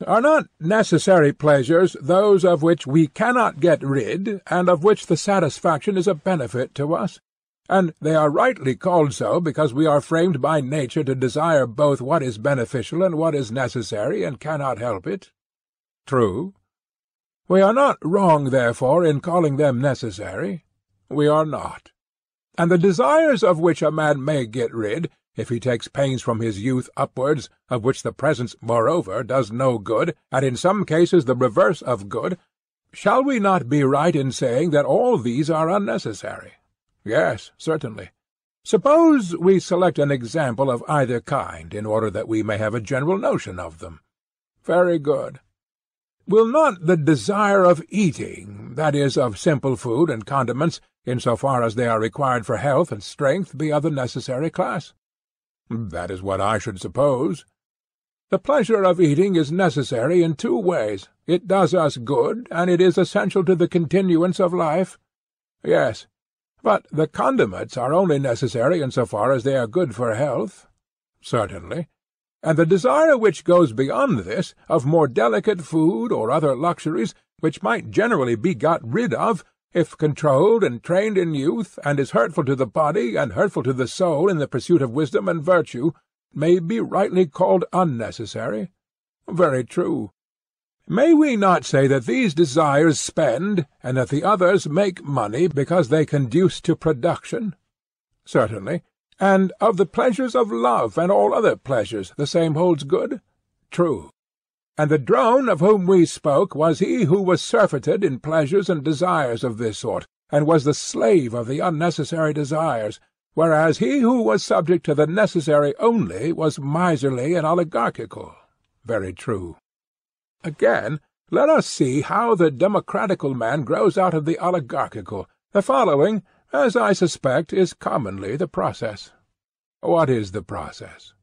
Are not necessary pleasures those of which we cannot get rid, and of which the satisfaction is a benefit to us? And they are rightly called so because we are framed by nature to desire both what is beneficial and what is necessary, and cannot help it. True. We are not wrong, therefore, in calling them necessary. We are not. And the desires of which a man may get rid, if he takes pains from his youth upwards, of which the presence, moreover, does no good, and in some cases the reverse of good, shall we not be right in saying that all these are unnecessary? Yes, certainly. Suppose we select an example of either kind, in order that we may have a general notion of them. Very good. Will not the desire of eating, that is, of simple food and condiments, in so far as they are required for health and strength, be of the necessary class? That is what I should suppose. The pleasure of eating is necessary in two ways. It does us good, and it is essential to the continuance of life. Yes, but the condiments are only necessary in so far as they are good for health. Certainly. And the desire which goes beyond this, of more delicate food or other luxuries, which might generally be got rid of, if controlled and trained in youth, and is hurtful to the body and hurtful to the soul in the pursuit of wisdom and virtue, may be rightly called unnecessary. Very true. May we not say that these desires spend, and that the others make money because they conduce to production? Certainly. And of the pleasures of love and all other pleasures the same holds good? True. And the drone of whom we spoke was he who was surfeited in pleasures and desires of this sort, and was the slave of the unnecessary desires, whereas he who was subject to the necessary only was miserly and oligarchical. Very true. Again, let us see how the democratical man grows out of the oligarchical. The following, as I suspect, is commonly the process. What is the process?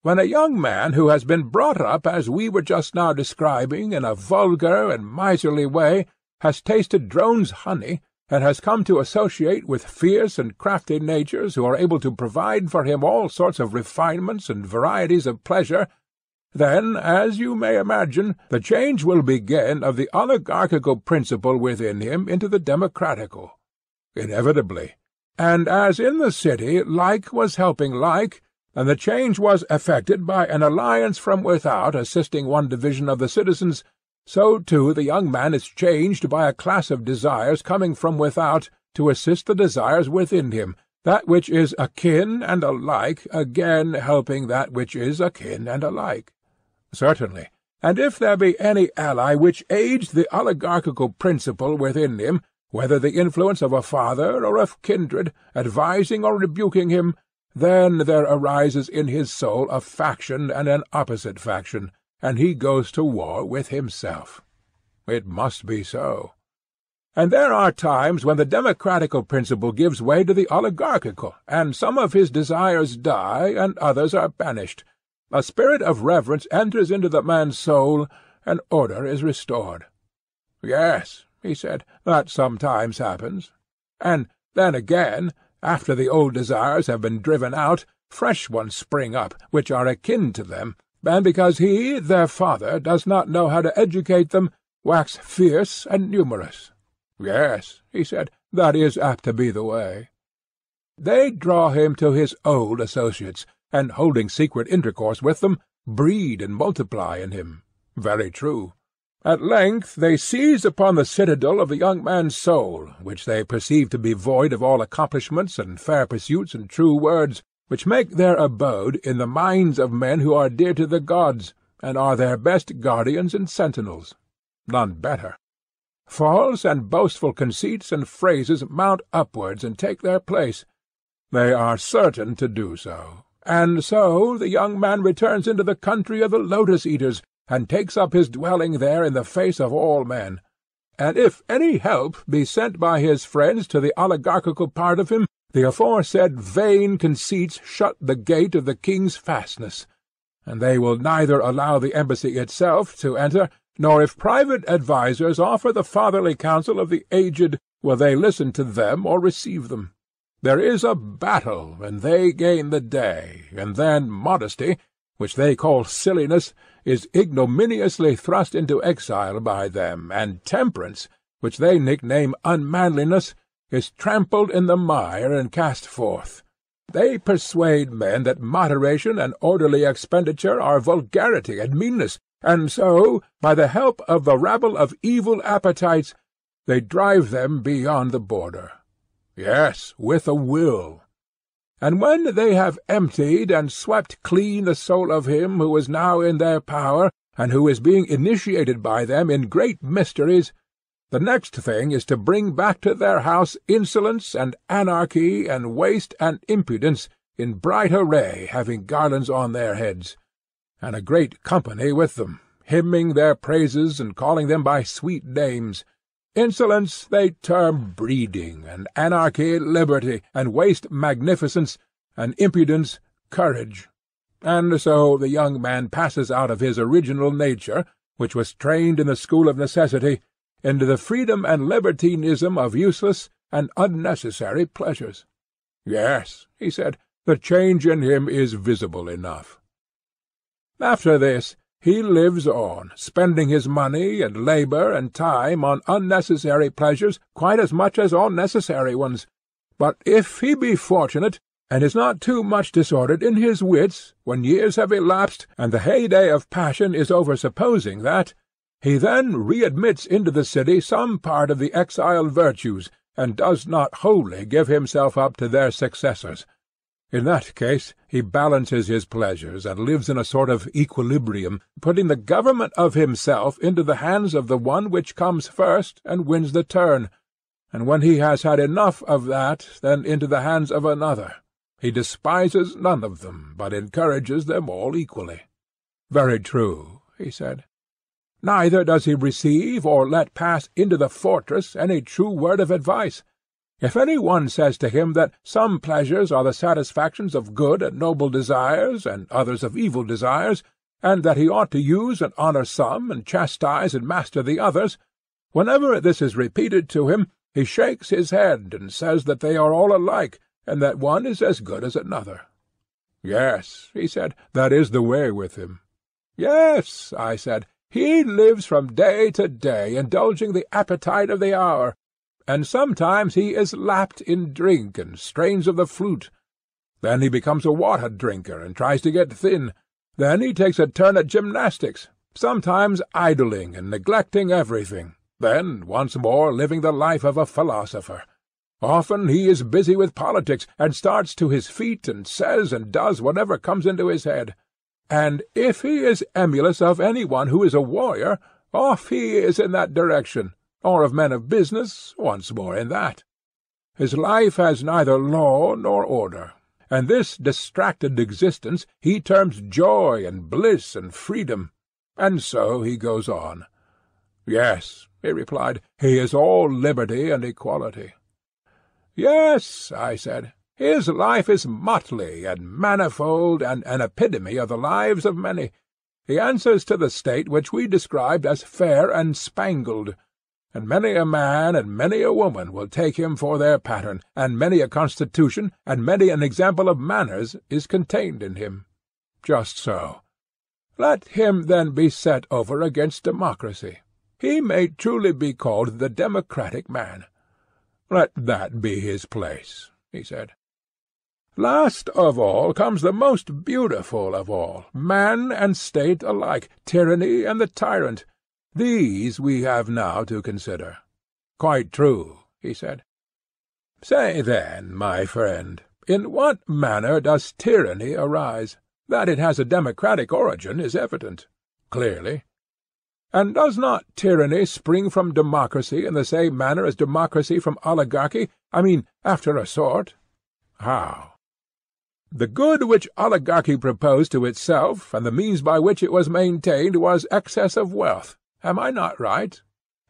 When a young man who has been brought up as we were just now describing in a vulgar and miserly way has tasted drone's honey, and has come to associate with fierce and crafty natures who are able to provide for him all sorts of refinements and varieties of pleasure, then, as you may imagine, the change will begin of the oligarchical principle within him into the democratical. Inevitably. And as in the city like was helping like, and the change was effected by an alliance from without assisting one division of the citizens, so too the young man is changed by a class of desires coming from without to assist the desires within him, that which is akin and alike again helping that which is akin and alike. Certainly. And if there be any ally which aids the oligarchical principle within him, whether the influence of a father or of kindred, advising or rebuking him, then there arises in his soul a faction and an opposite faction, and he goes to war with himself. It must be so. And there are times when the democratical principle gives way to the oligarchical, and some of his desires die, and others are banished. A spirit of reverence enters into the man's soul, and order is restored. Yes, he said, that sometimes happens. And then again, after the old desires have been driven out, fresh ones spring up, which are akin to them, and because he, their father, does not know how to educate them, wax fierce and numerous. Yes, he said, that is apt to be the way. They draw him to his old associates, and, holding secret intercourse with them, breed and multiply in him. Very true. At length they seize upon the citadel of the young man's soul, which they perceive to be void of all accomplishments and fair pursuits and true words, which make their abode in the minds of men who are dear to the gods, and are their best guardians and sentinels. None better. False and boastful conceits and phrases mount upwards and take their place. They are certain to do so. And so the young man returns into the country of the lotus-eaters, and takes up his dwelling there in the face of all men. And if any help be sent by his friends to the oligarchical part of him, the aforesaid vain conceits shut the gate of the king's fastness, and they will neither allow the embassy itself to enter, nor if private advisers offer the fatherly counsel of the aged, will they listen to them or receive them. There is a battle, and they gain the day, and then modesty, which they call silliness, is ignominiously thrust into exile by them, and temperance, which they nickname unmanliness, is trampled in the mire and cast forth. They persuade men that moderation and orderly expenditure are vulgarity and meanness, and so, by the help of the rabble of evil appetites, they drive them beyond the border. Yes, with a will. And when they have emptied and swept clean the soul of him who is now in their power, and who is being initiated by them in great mysteries, the next thing is to bring back to their house insolence and anarchy and waste and impudence in bright array, having garlands on their heads, and a great company with them, hymning their praises and calling them by sweet names. Insolence they term breeding, and anarchy liberty, and waste magnificence, and impudence courage. And so the young man passes out of his original nature, which was trained in the school of necessity, into the freedom and libertinism of useless and unnecessary pleasures. Yes, he said, the change in him is visible enough. After this, he lives on, spending his money and labour and time on unnecessary pleasures quite as much as on necessary ones. But if he be fortunate, and is not too much disordered in his wits, when years have elapsed, and the heyday of passion is over supposing that, he then readmits into the city some part of the exiled virtues, and does not wholly give himself up to their successors. In that case he balances his pleasures, and lives in a sort of equilibrium, putting the government of himself into the hands of the one which comes first and wins the turn, and when he has had enough of that, then into the hands of another. He despises none of them, but encourages them all equally. Very true, he said. Neither does he receive or let pass into the fortress any true word of advice. If any one says to him that some pleasures are the satisfactions of good and noble desires, and others of evil desires, and that he ought to use and honour some, and chastise and master the others, whenever this is repeated to him, he shakes his head, and says that they are all alike, and that one is as good as another. Yes, he said, that is the way with him. Yes, I said, he lives from day to day, indulging the appetite of the hour, and sometimes he is lapped in drink and strains of the flute. Then he becomes a water-drinker, and tries to get thin. Then he takes a turn at gymnastics, sometimes idling and neglecting everything, then once more living the life of a philosopher. Often he is busy with politics, and starts to his feet, and says and does whatever comes into his head. And if he is emulous of any one who is a warrior, off he is in that direction, or of men of business, once more in that. His life has neither law nor order, and this distracted existence he terms joy and bliss and freedom, and so he goes on. Yes, he replied, he is all liberty and equality. Yes, I said, his life is motley and manifold, and an epitome of the lives of many. He answers to the state which we described as fair and spangled, and many a man and many a woman will take him for their pattern, and many a constitution and many an example of manners is contained in him. Just so. Let him then be set over against democracy. He may truly be called the democratic man. Let that be his place, he said. Last of all comes the most beautiful of all, man and state alike, tyranny and the tyrant. These we have now to consider. Quite true, he said. Say then, my friend, in what manner does tyranny arise? That it has a democratic origin is evident. Clearly. And does not tyranny spring from democracy in the same manner as democracy from oligarchy, I mean, after a sort? How? The good which oligarchy proposed to itself, and the means by which it was maintained, was excess of wealth. Am I not right?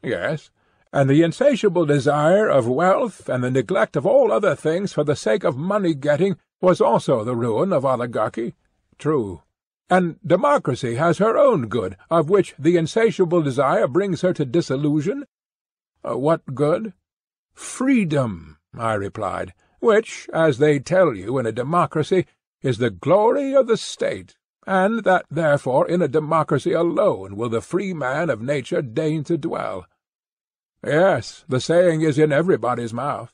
Yes. And the insatiable desire of wealth, and the neglect of all other things for the sake of money-getting, was also the ruin of oligarchy. True. And democracy has her own good, of which the insatiable desire brings her to disillusion? What good? Freedom, I replied, which, as they tell you in a democracy, is the glory of the state, and that therefore in a democracy alone will the free man of nature deign to dwell. Yes, the saying is in everybody's mouth.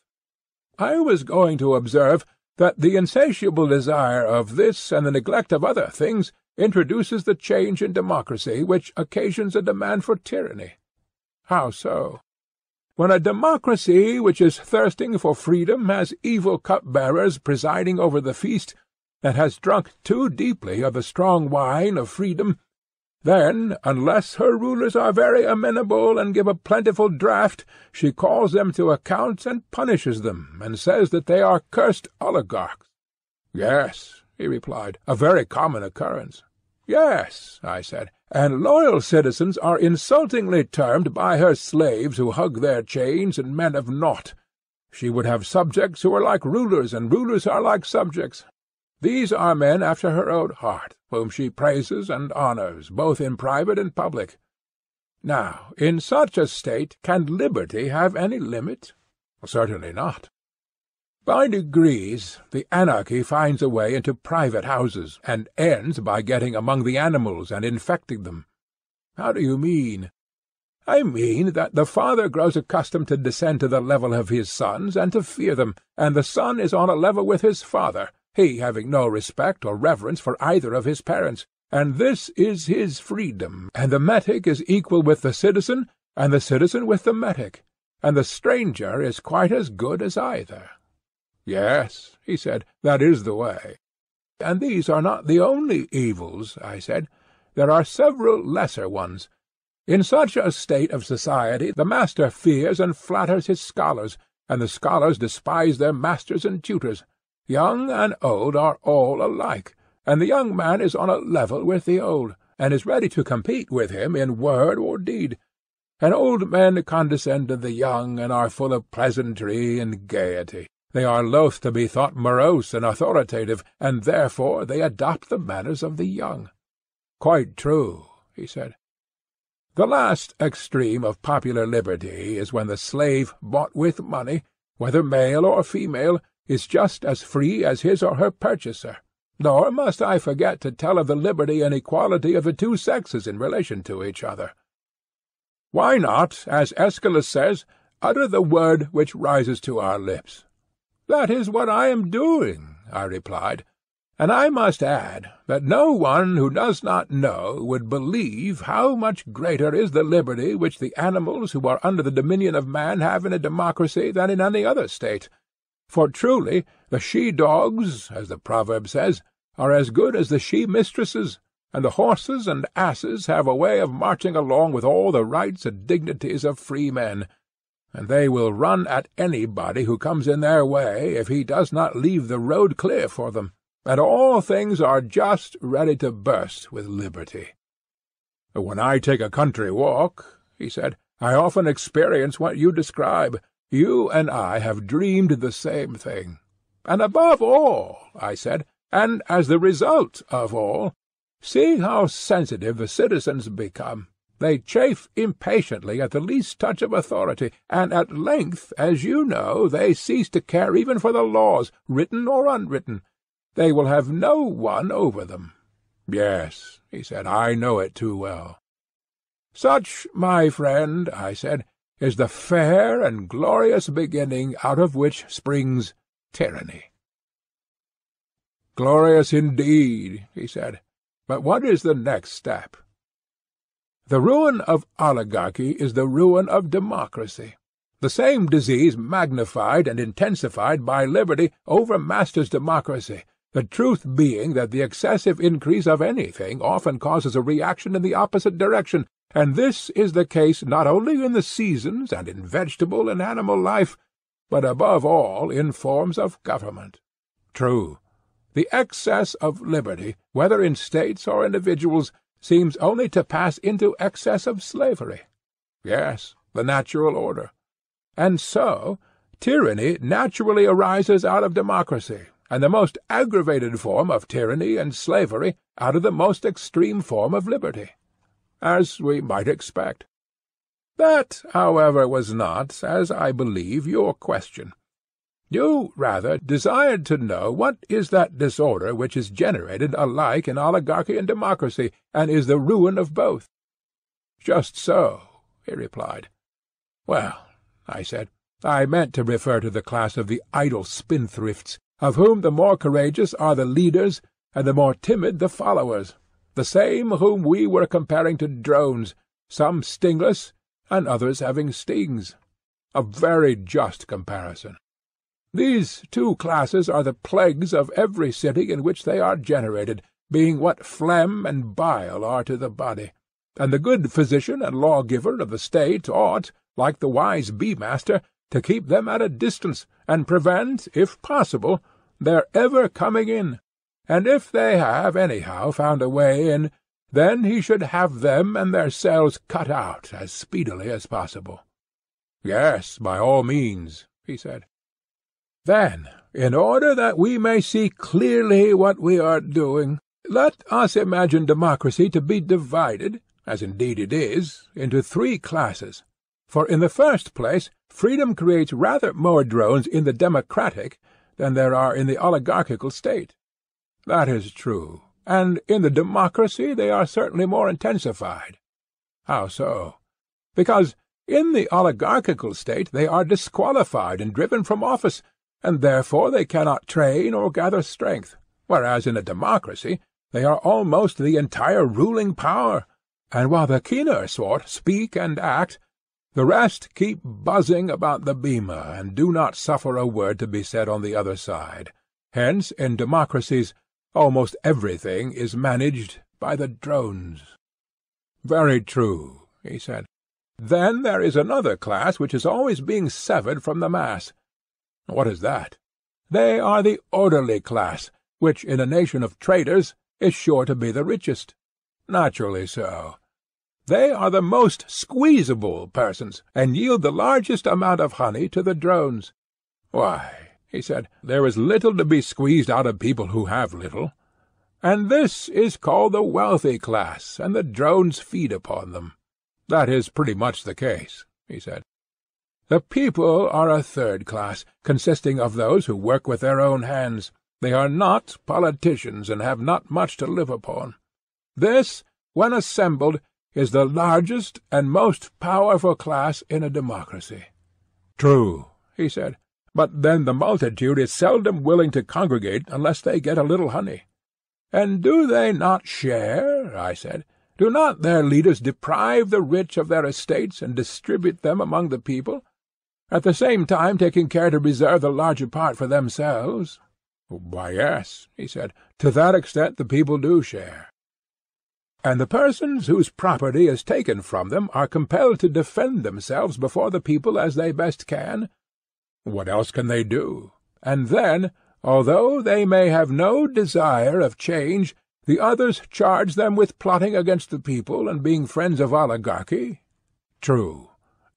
I was going to observe that the insatiable desire of this and the neglect of other things introduces the change in democracy which occasions a demand for tyranny. How so? When a democracy which is thirsting for freedom has evil cup-bearers presiding over the feast, and has drunk too deeply of the strong wine of freedom, then, unless her rulers are very amenable and give a plentiful draught, she calls them to account and punishes them, and says that they are cursed oligarchs. Yes, he replied, a very common occurrence. Yes, I said, and loyal citizens are insultingly termed by her slaves who hug their chains and men of naught. She would have subjects who are like rulers, and rulers are like subjects. These are men after her own heart, whom she praises and honours, both in private and public. Now, in such a state, can liberty have any limit? Certainly not. By degrees, the anarchy finds a way into private houses, and ends by getting among the animals and infecting them. How do you mean? I mean that the father grows accustomed to descend to the level of his sons, and to fear them, and the son is on a level with his father, he having no respect or reverence for either of his parents, and this is his freedom, and the metic is equal with the citizen, and the citizen with the metic, and the stranger is quite as good as either. Yes, he said, that is the way. And these are not the only evils, I said. There are several lesser ones. In such a state of society the master fears and flatters his scholars, and the scholars despise their masters and tutors. Young and old are all alike, and the young man is on a level with the old, and is ready to compete with him in word or deed. And old men condescend to the young, and are full of pleasantry and gaiety. They are loath to be thought morose and authoritative, and therefore they adopt the manners of the young. Quite true, he said. The last extreme of popular liberty is when the slave bought with money, whether male or female, is just as free as his or her purchaser. Nor must I forget to tell of the liberty and equality of the two sexes in relation to each other. Why not, as Aeschylus says, utter the word which rises to our lips? That is what I am doing, I replied, and I must add that no one who does not know would believe how much greater is the liberty which the animals who are under the dominion of man have in a democracy than in any other state. For truly the she-dogs, as the proverb says, are as good as the she-mistresses, and the horses and asses have a way of marching along with all the rights and dignities of free men, and they will run at anybody who comes in their way if he does not leave the road clear for them, and all things are just ready to burst with liberty. When I take a country walk, he said, I often experience what you describe. You and I have dreamed the same thing. And above all, I said, and as the result of all, see how sensitive the citizens become. They chafe impatiently at the least touch of authority, and at length, as you know, they cease to care even for the laws, written or unwritten. They will have no one over them. Yes, he said, I know it too well. Such, my friend, I said, is the fair and glorious beginning out of which springs tyranny. Glorious indeed, he said, but what is the next step? The ruin of oligarchy is the ruin of democracy. The same disease magnified and intensified by liberty overmasters democracy, the truth being that the excessive increase of anything often causes a reaction in the opposite direction, and this is the case not only in the seasons and in vegetable and animal life, but above all in forms of government. True, the excess of liberty, whether in states or individuals, seems only to pass into excess of slavery. Yes, the natural order. And so, tyranny naturally arises out of democracy, and the most aggravated form of tyranny and slavery out of the most extreme form of liberty, as we might expect. That, however, was not, as I believe, your question. You, rather, desired to know what is that disorder which is generated alike in oligarchy and democracy, and is the ruin of both. Just so, he replied. Well, I said, I meant to refer to the class of the idle spendthrifts, of whom the more courageous are the leaders, and the more timid the followers, the same whom we were comparing to drones, some stingless, and others having stings. A very just comparison. These two classes are the plagues of every city in which they are generated, being what phlegm and bile are to the body, and the good physician and lawgiver of the state ought, like the wise bee-master, to keep them at a distance, and prevent, if possible, their ever coming in, and if they have anyhow found a way in, then he should have them and their cells cut out as speedily as possible. Yes, by all means, he said. Then, in order that we may see clearly what we are doing, let us imagine democracy to be divided, as indeed it is, into three classes. For in the first place, freedom creates rather more drones in the democratic than there are in the oligarchical state. That is true, and in the democracy they are certainly more intensified. How so? Because in the oligarchical state they are disqualified and driven from office, and therefore they cannot train or gather strength, whereas in a democracy they are almost the entire ruling power, and while the keener sort speak and act, the rest keep buzzing about the bema, and do not suffer a word to be said on the other side. Hence, in democracies, almost everything is managed by the drones. Very true, he said. Then there is another class which is always being severed from the mass. What is that? They are the orderly class, which in a nation of traders is sure to be the richest. Naturally so. They are the most squeezable persons, and yield the largest amount of honey to the drones. Why, he said, there is little to be squeezed out of people who have little. And this is called the wealthy class, and the drones feed upon them. That is pretty much the case, he said. The people are a third class, consisting of those who work with their own hands. They are not politicians, and have not much to live upon. This, when assembled, is the largest and most powerful class in a democracy. True, he said, but then the multitude is seldom willing to congregate unless they get a little honey. And do they not share? I said. Do not their leaders deprive the rich of their estates and distribute them among the people, at the same time taking care to reserve the larger part for themselves? Why, yes, he said, to that extent the people do share. And the persons whose property is taken from them are compelled to defend themselves before the people as they best can. What else can they do? And then, although they may have no desire of change, the others charge them with plotting against the people and being friends of oligarchy. True.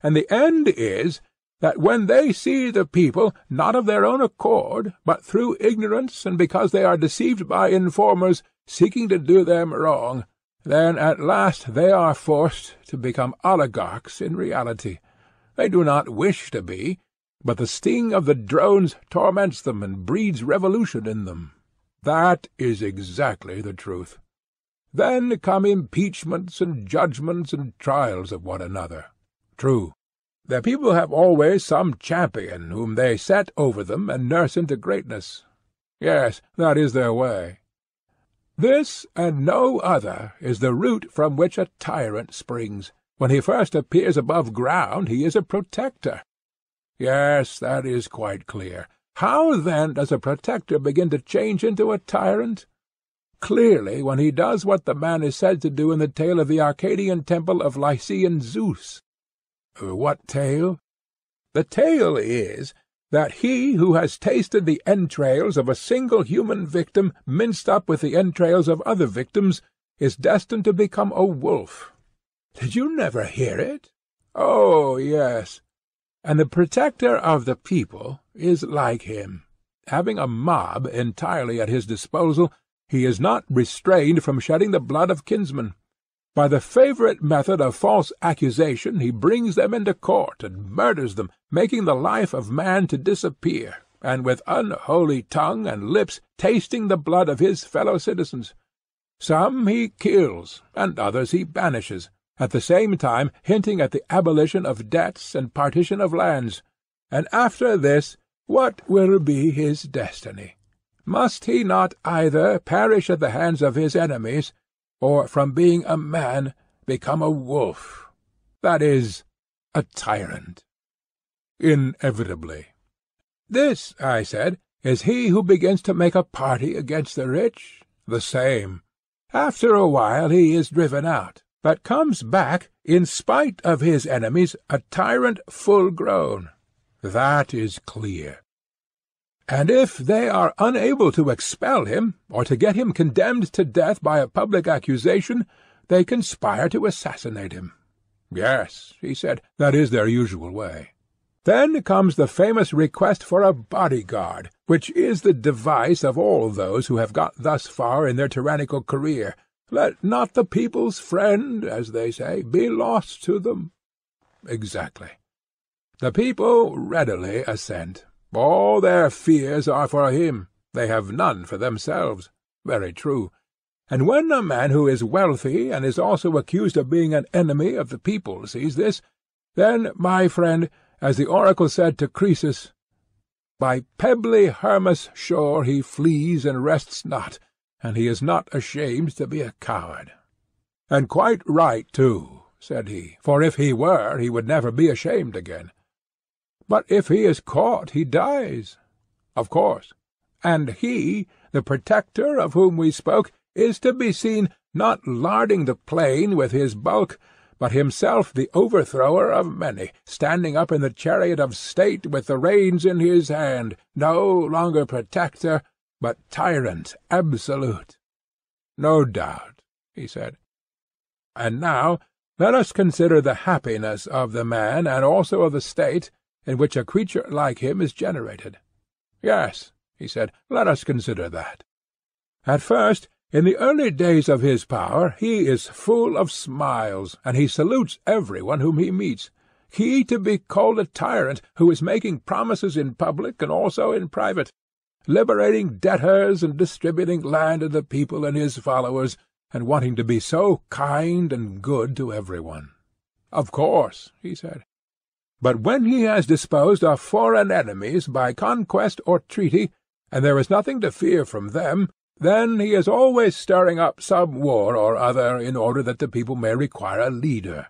And the end is that when they see the people, not of their own accord, but through ignorance and because they are deceived by informers seeking to do them wrong, then at last they are forced to become oligarchs in reality. They do not wish to be, but the sting of the drones torments them and breeds revolution in them. That is exactly the truth. Then come impeachments and judgments and trials of one another. True. The people have always some champion whom they set over them and nurse into greatness. Yes, that is their way. This and no other is the root from which a tyrant springs. When he first appears above ground he is a protector. Yes, that is quite clear. How then does a protector begin to change into a tyrant? Clearly when he does what the man is said to do in the tale of the Arcadian temple of Lycian Zeus. What tale? The tale is that he who has tasted the entrails of a single human victim minced up with the entrails of other victims is destined to become a wolf. Did you never hear it? Oh, yes. And the protector of the people is like him. Having a mob entirely at his disposal, he is not restrained from shedding the blood of kinsmen. By the favourite method of false accusation he brings them into court and murders them, making the life of man to disappear, and with unholy tongue and lips tasting the blood of his fellow-citizens. Some he kills, and others he banishes, at the same time hinting at the abolition of debts and partition of lands. And after this, what will be his destiny? Must he not either perish at the hands of his enemies, or from being a man become a wolf, that is, a tyrant? Inevitably. This, I said, is he who begins to make a party against the rich? The same. After a while he is driven out, but comes back, in spite of his enemies, a tyrant full-grown. That is clear. And if they are unable to expel him, or to get him condemned to death by a public accusation, they conspire to assassinate him. Yes, he said, that is their usual way. Then comes the famous request for a bodyguard, which is the device of all those who have got thus far in their tyrannical career. Let not the people's friend, as they say, be lost to them. Exactly. The people readily assent. All their fears are for him, they have none for themselves. Very true. And when a man who is wealthy and is also accused of being an enemy of the people sees this, then, my friend, as the oracle said to Croesus, by pebbly Hermus' shore he flees and rests not, and he is not ashamed to be a coward. And quite right, too, said he, for if he were, he would never be ashamed again. But if he is caught, he dies. Of course. And he, the protector of whom we spoke, is to be seen not larding the plain with his bulk, but himself the overthrower of many, standing up in the chariot of state with the reins in his hand, no longer protector, but tyrant absolute. No doubt, he said. And now let us consider the happiness of the man, and also of the state, in which a creature like him is generated. Yes, he said, let us consider that. At first, in the early days of his power, he is full of smiles, and he salutes everyone whom he meets. He to be called a tyrant, who is making promises in public and also in private, liberating debtors and distributing land to the people and his followers, and wanting to be so kind and good to everyone. Of course, he said. But when he has disposed of foreign enemies by conquest or treaty, and there is nothing to fear from them, then he is always stirring up some war or other in order that the people may require a leader.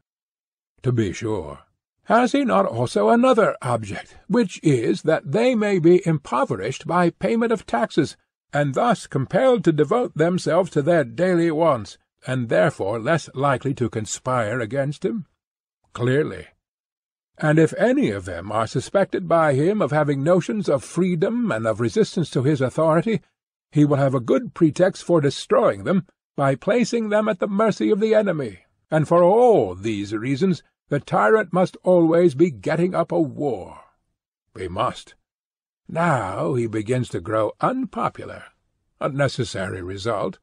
To be sure. Has he not also another object, which is that they may be impoverished by payment of taxes, and thus compelled to devote themselves to their daily wants, and therefore less likely to conspire against him? Clearly. And if any of them are suspected by him of having notions of freedom and of resistance to his authority, he will have a good pretext for destroying them by placing them at the mercy of the enemy, and for all these reasons the tyrant must always be getting up a war. He must. Now he begins to grow unpopular, a necessary result.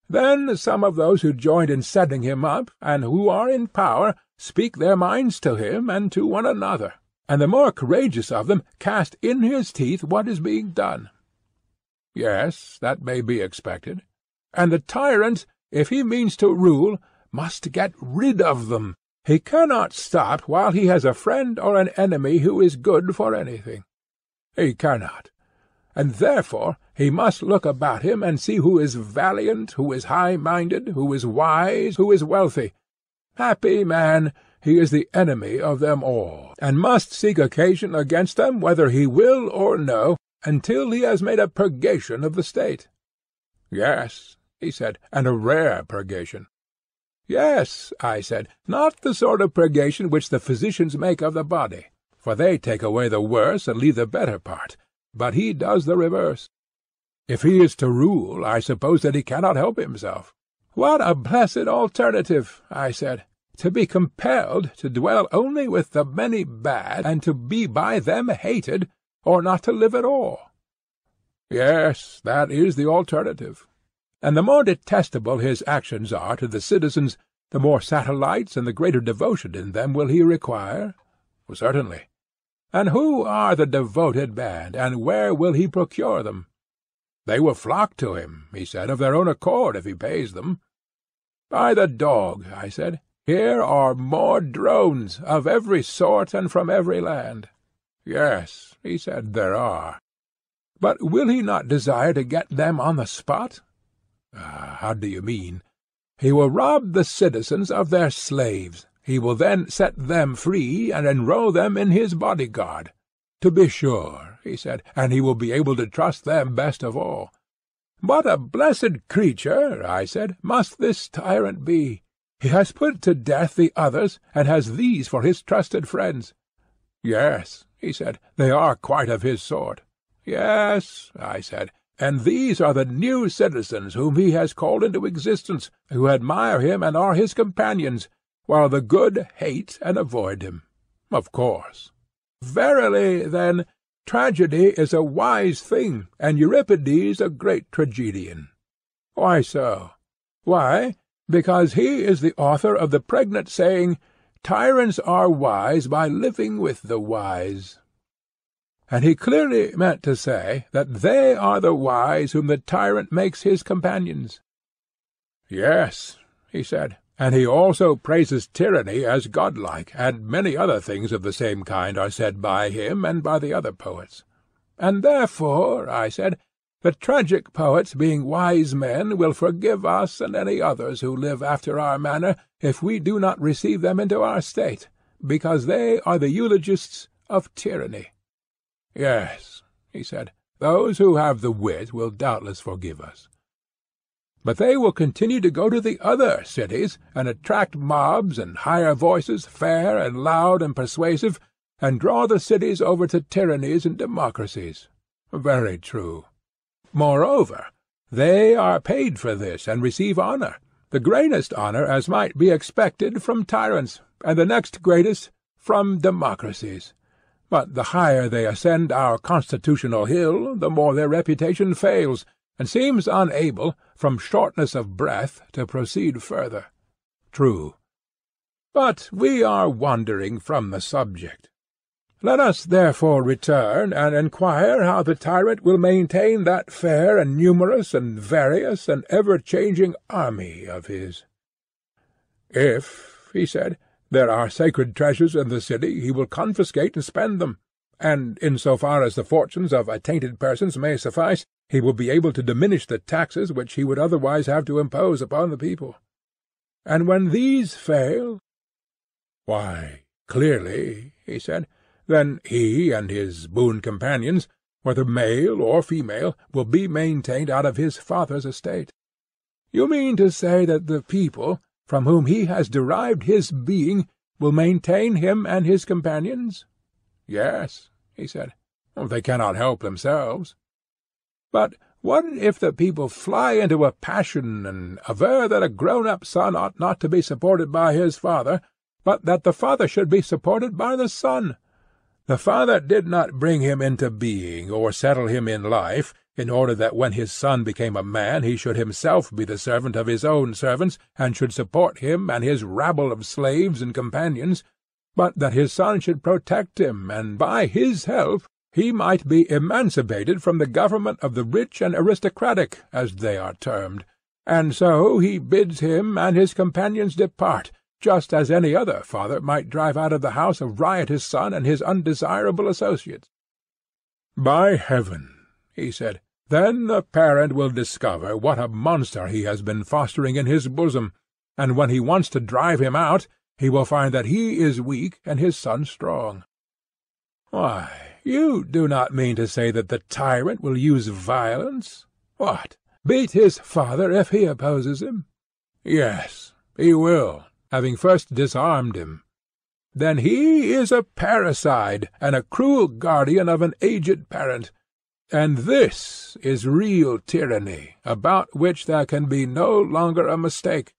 Then some of those who joined in setting him up, and who are in power, speak their minds to him and to one another, and the more courageous of them cast in his teeth what is being done. Yes, that may be expected. And the tyrant, if he means to rule, must get rid of them. He cannot stop while he has a friend or an enemy who is good for anything. He cannot. And therefore he must look about him and see who is valiant, who is high-minded, who is wise, who is wealthy. Happy man, he is the enemy of them all, and must seek occasion against them whether he will or no, until he has made a purgation of the state. Yes, he said, and a rare purgation. Yes, I said, not the sort of purgation which the physicians make of the body, for they take away the worse and leave the better part, but he does the reverse. If he is to rule, I suppose that he cannot help himself. What a blessed alternative, I said, to be compelled to dwell only with the many bad, and to be by them hated, or not to live at all. Yes, that is the alternative. And the more detestable his actions are to the citizens, the more satellites and the greater devotion in them will he require. Certainly. And who are the devoted band, and where will he procure them? They will flock to him, he said, of their own accord, if he pays them. By the dog, I said, here are more drones, of every sort and from every land. Yes, he said, there are. But will he not desire to get them on the spot? How do you mean? He will rob the citizens of their slaves. He will then set them free, and enroll them in his bodyguard. To be sure, he said, and he will be able to trust them best of all. What a blessed creature, I said, must this tyrant be! He has put to death the others, and has these for his trusted friends. Yes, he said, they are quite of his sort. Yes, I said, and these are the new citizens whom he has called into existence, who admire him and are his companions, while the good hate and avoid him. Of course. Verily, then, tragedy is a wise thing, and Euripides a great tragedian. Why so? Why, because he is the author of the pregnant saying, Tyrants are wise by living with the wise. And he clearly meant to say that they are the wise whom the tyrant makes his companions. Yes, he said, and he also praises tyranny as godlike, and many other things of the same kind are said by him and by the other poets. And therefore, I said, the tragic poets, being wise men, will forgive us and any others who live after our manner, if we do not receive them into our state, because they are the eulogists of tyranny. Yes, he said, those who have the wit will doubtless forgive us. But they will continue to go to the other cities, and attract mobs, and hire voices fair and loud and persuasive, and draw the cities over to tyrannies and democracies. Very true. Moreover, they are paid for this, and receive honour, the greatest honour as might be expected from tyrants, and the next greatest from democracies. But the higher they ascend our constitutional hill, the more their reputation fails, and seems unable, from shortness of breath, to proceed further. True. But we are wandering from the subject. Let us therefore return, and enquire how the tyrant will maintain that fair and numerous and various and ever-changing army of his. If, he said, there are sacred treasures in the city, he will confiscate and spend them, and, in so far as the fortunes of attainted persons may suffice, he will be able to diminish the taxes which he would otherwise have to impose upon the people. And when these fail, why, clearly, he said, then he and his boon companions, whether male or female, will be maintained out of his father's estate. You mean to say that the people, from whom he has derived his being, will maintain him and his companions? Yes, he said. They cannot help themselves. But what if the people fly into a passion, and aver that a grown-up son ought not to be supported by his father, but that the father should be supported by the son? The father did not bring him into being, or settle him in life, in order that when his son became a man he should himself be the servant of his own servants, and should support him and his rabble of slaves and companions, but that his son should protect him, and by his help he might be emancipated from the government of the rich and aristocratic, as they are termed, and so he bids him and his companions depart, just as any other father might drive out of the house a riotous son and his undesirable associates. By heaven, he said, then the parent will discover what a monster he has been fostering in his bosom, and when he wants to drive him out, he will find that he is weak and his son strong. Why, you do not mean to say that the tyrant will use violence? What, beat his father if he opposes him? Yes, he will, having first disarmed him. Then he is a parricide, and a cruel guardian of an aged parent. And this is real tyranny, about which there can be no longer a mistake.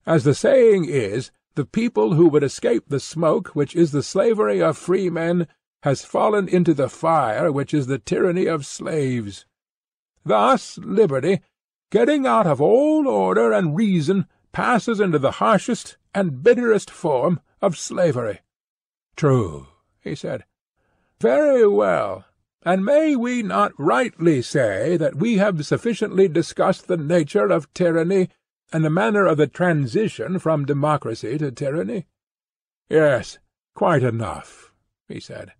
As the saying is, the people who would escape the smoke which is the slavery of free men has fallen into the fire which is the tyranny of slaves. Thus liberty, getting out of all order and reason, passes into the harshest and bitterest form of slavery. True, he said. "Very well. And may we not rightly say that we have sufficiently discussed the nature of tyranny, and the manner of the transition from democracy to tyranny?" "Yes, quite enough," he said.